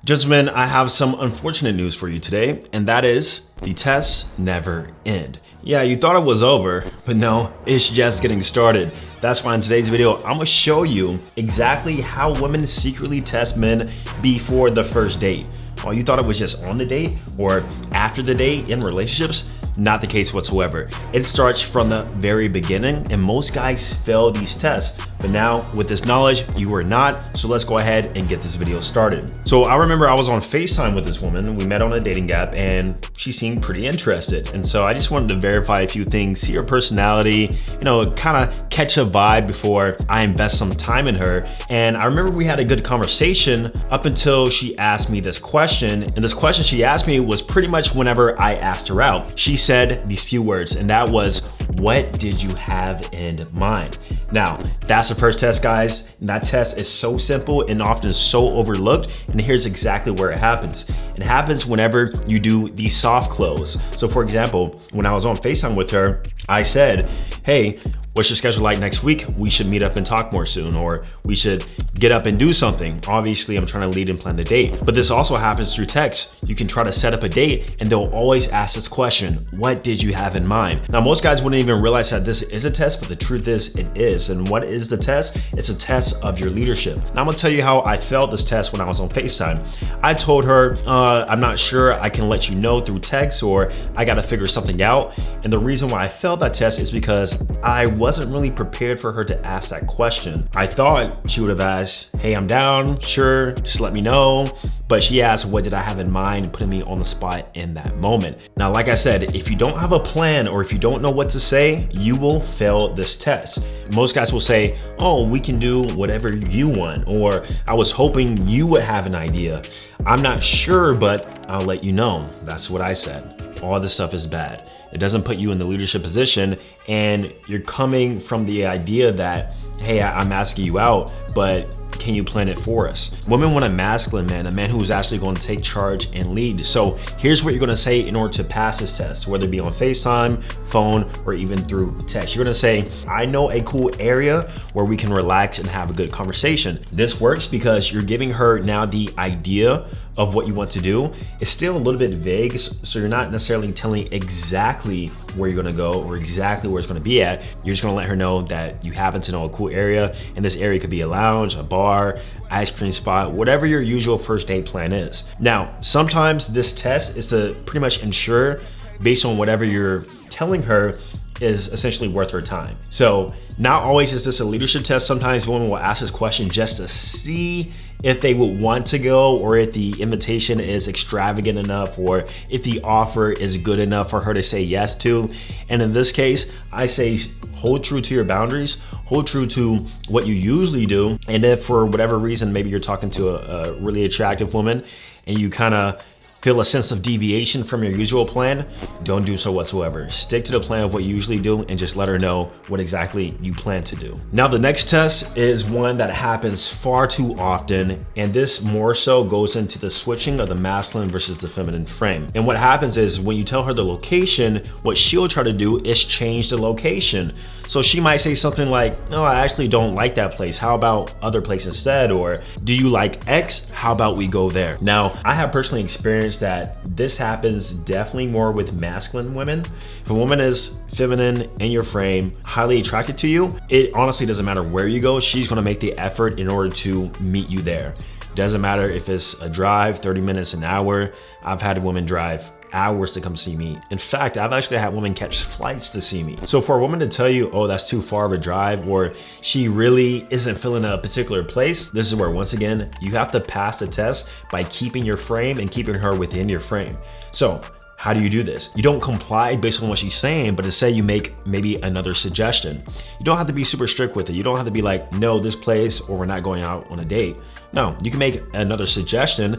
Gentlemen, I have some unfortunate news for you today, and that is the tests never end. Yeah, you thought it was over, but no, it's just getting started. That's why in today's video, I'm gonna show you exactly how women secretly test men before the first date. Oh, you thought it was just on the date or after the date in relationships? Not the case whatsoever. It starts from the very beginning, and most guys fail these tests. But now with this knowledge, you are not. So let's go ahead and get this video started. So I remember I was on FaceTime with this woman. We met on a dating app and she seemed pretty interested. And so I just wanted to verify a few things, see her personality, kind of catch a vibe before I invest some time in her. And I remember we had a good conversation up until she asked me this question. And this question she asked me was pretty much whenever I asked her out. She said these few words, and that was, "What did you have in mind?" Now, that's the first test, guys. And that test is so simple and often so overlooked. And here's exactly where it happens. It happens whenever you do the soft close. So for example, when I was on FaceTime with her, I said, "Hey, what's your schedule like next week? We should meet up and talk more soon, or we should get up and do something." Obviously, I'm trying to lead and plan the date, but this also happens through text. You can try to set up a date and they'll always ask this question, "What did you have in mind?" Now, most guys wouldn't even realize that this is a test, but the truth is it is. And what is the test? It's a test of your leadership. Now, I'm gonna tell you how I failed this test when I was on FaceTime. I told her, I'm not sure I can let you know through text, or I gotta figure something out. And the reason why I failed that test is because I wasn't really prepared for her to ask that question. I thought she would have asked, "Hey, I'm down, sure, just let me know." But she asked, "What did I have in mind?" putting me on the spot in that moment. Now, like I said, if you don't have a plan or if you don't know what to say, you will fail this test. Most guys will say, "Oh, we can do whatever you want," or "I was hoping you would have an idea." "I'm not sure, but I'll let you know." That's what I said. All this stuff is bad. It doesn't put you in the leadership position, and you're coming from the idea that, "Hey, I'm asking you out, but can you plan it for us?" Women want a masculine man, a man who's actually going to take charge and lead. So here's what you're going to say in order to pass this test, whether it be on FaceTime, phone, or even through text. You're going to say, "I know a cool area where we can relax and have a good conversation." This works because you're giving her now the idea of what you want to do. It's still a little bit vague, so you're not necessarily telling exactly where you're gonna go or exactly where it's gonna be at. You're just gonna let her know that you happen to know a cool area, and this area could be a lounge, a bar, ice cream spot, whatever your usual first date plan is. Now, sometimes this test is to pretty much ensure, based on whatever you're telling her, is essentially worth her time. So not always is this a leadership test. Sometimes women will ask this question just to see if they would want to go, or if the invitation is extravagant enough, or if the offer is good enough for her to say yes to. And in this case, I say hold true to your boundaries, hold true to what you usually do. And if for whatever reason, maybe you're talking to a really attractive woman and you kind of feel a sense of deviation from your usual plan, don't do so whatsoever. Stick to the plan of what you usually do and just let her know what exactly you plan to do. Now, the next test is one that happens far too often, and this more so goes into the switching of the masculine versus the feminine frame. And what happens is when you tell her the location, what she'll try to do is change the location. So she might say something like, "No, I actually don't like that place. How about other place instead?" Or, "Do you like X? How about we go there?" Now, I have personally experienced that this happens definitely more with masculine women. If a woman is feminine in your frame, highly attracted to you, it honestly doesn't matter where you go. She's gonna make the effort in order to meet you there. Doesn't matter if it's a drive, 30 minutes, an hour. I've had a woman drive hours to come see me. In fact, I've actually had women catch flights to see me. So for a woman to tell you, "Oh, that's too far of a drive," or she really isn't feeling a particular place, this is where, once again, you have to pass the test by keeping your frame and keeping her within your frame. So how do you do this? You don't comply based on what she's saying, but instead you make maybe another suggestion. You don't have to be super strict with it. You don't have to be like, "No, this place," or "We're not going out on a date." No, you can make another suggestion.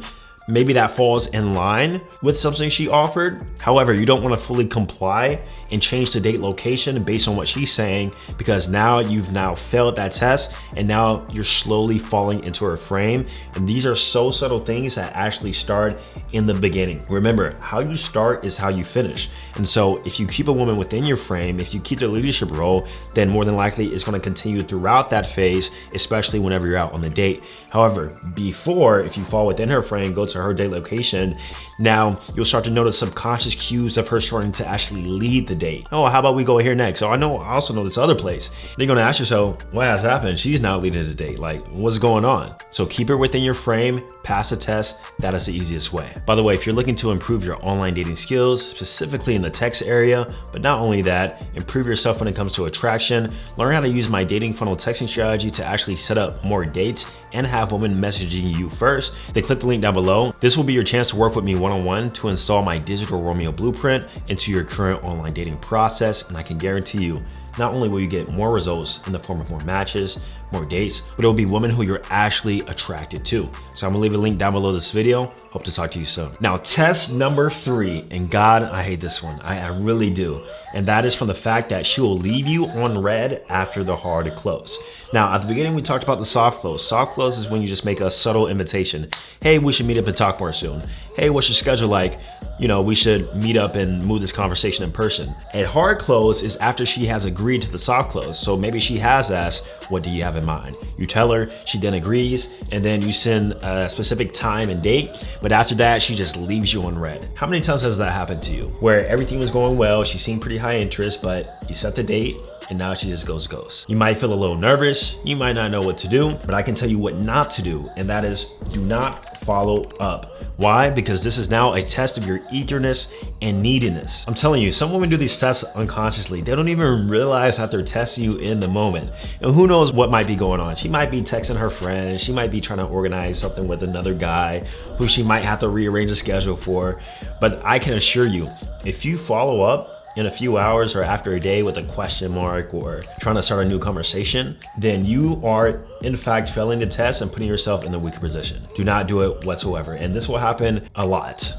Maybe that falls in line with something she offered. However, you don't want to fully comply and change the date location based on what she's saying, because now you've failed that test, and now you're slowly falling into her frame. And these are so subtle things that actually start in the beginning. Remember, how you start is how you finish. And so if you keep a woman within your frame, if you keep the leadership role, then more than likely it's going to continue throughout that phase, especially whenever you're out on the date. However, before, if you fall within her frame, go to her date location, now you'll start to notice subconscious cues of her starting to actually lead the date. Oh, how about we go here next? Oh, I also know this other place. Then you're going to ask yourself, what has happened? She's now leading the date. Like, what's going on? So keep her within your frame, pass the test. That is the easiest way. By the way, if you're looking to improve your online dating skills, specifically in the text area, but not only that, improve yourself when it comes to attraction, learn how to use my dating funnel texting strategy to actually set up more dates and have women messaging you first, then click the link down below. This will be your chance to work with me one-on-one to install my digital Romeo blueprint into your current online dating process. And I can guarantee you, not only will you get more results in the form of more matches, more dates, but it'll be women who you're actually attracted to. So I'm gonna leave a link down below this video. Hope to talk to you soon. Now, test number 3, and God, I hate this one. I really do. And that is from the fact that she will leave you on red after the hard close. Now, at the beginning, we talked about the soft close. Soft close is when you just make a subtle invitation. Hey, we should meet up and talk more soon. Hey, what's your schedule like? You know, we should meet up and move this conversation in person. A hard close is after she has agreed to the soft close. So maybe she has asked, what do you have in mind? You tell her, she then agrees, and then you send a specific time and date. But after that, she just leaves you on red. How many times has that happened to you? Where everything was going well, she seemed pretty high interest, but you set the date, and now she just goes ghost. You might feel a little nervous, you might not know what to do, but I can tell you what not to do, and that is do not follow up. Why? Because this is now a test of your eagerness and neediness. I'm telling you, some women do these tests unconsciously. They don't even realize that they're testing you in the moment. And who knows what might be going on. She might be texting her friend. She might be trying to organize something with another guy who she might have to rearrange a schedule for. But I can assure you, if you follow up in a few hours or after a day with a question mark or trying to start a new conversation, then you are in fact failing the test and putting yourself in the weaker position. Do not do it whatsoever. And this will happen a lot.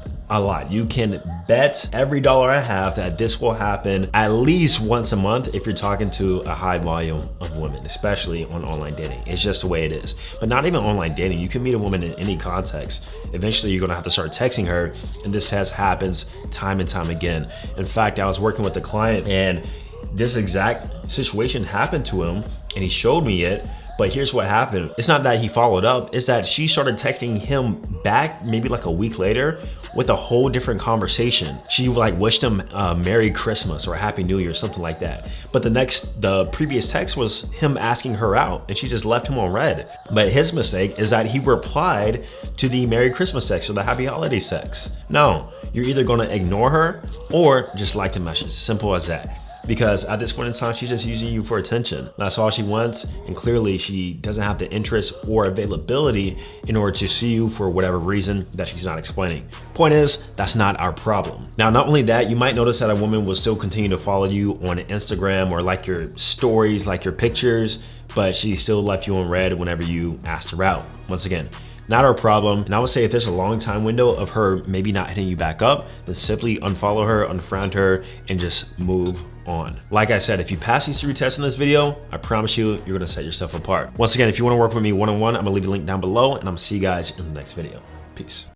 You can bet every dollar I have that this will happen at least once a month if you're talking to a high volume of women, especially on online dating. It's just the way it is. But not even online dating. You can meet a woman in any context. Eventually, you're gonna have to start texting her, and this happens time and time again. In fact, I was working with a client, and this exact situation happened to him, and he showed me it. But here's what happened. It's not that he followed up, it's that she started texting him back maybe like a week later with a whole different conversation. She like wished him Merry Christmas or Happy New Year, something like that. But the previous text was him asking her out, and she just left him on red. But his mistake is that he replied to the Merry Christmas text or the Happy Holidays text. No, you're either gonna ignore her or just like the message, simple as that. Because at this point in time, she's just using you for attention. That's all she wants, and clearly she doesn't have the interest or availability in order to see you for whatever reason that she's not explaining. Point is, that's not our problem. Now, not only that, you might notice that a woman will still continue to follow you on Instagram or like your stories, like your pictures, but she still left you on red whenever you asked her out. Once again, not our problem. And I would say if there's a long time window of her maybe not hitting you back up, then simply unfollow her, unfriend her, and just move on. Like I said, if you pass these 3 tests in this video, I promise you, you're gonna set yourself apart. Once again, if you wanna work with me one-on-one, I'm gonna leave the link down below, and I'm gonna see you guys in the next video. Peace.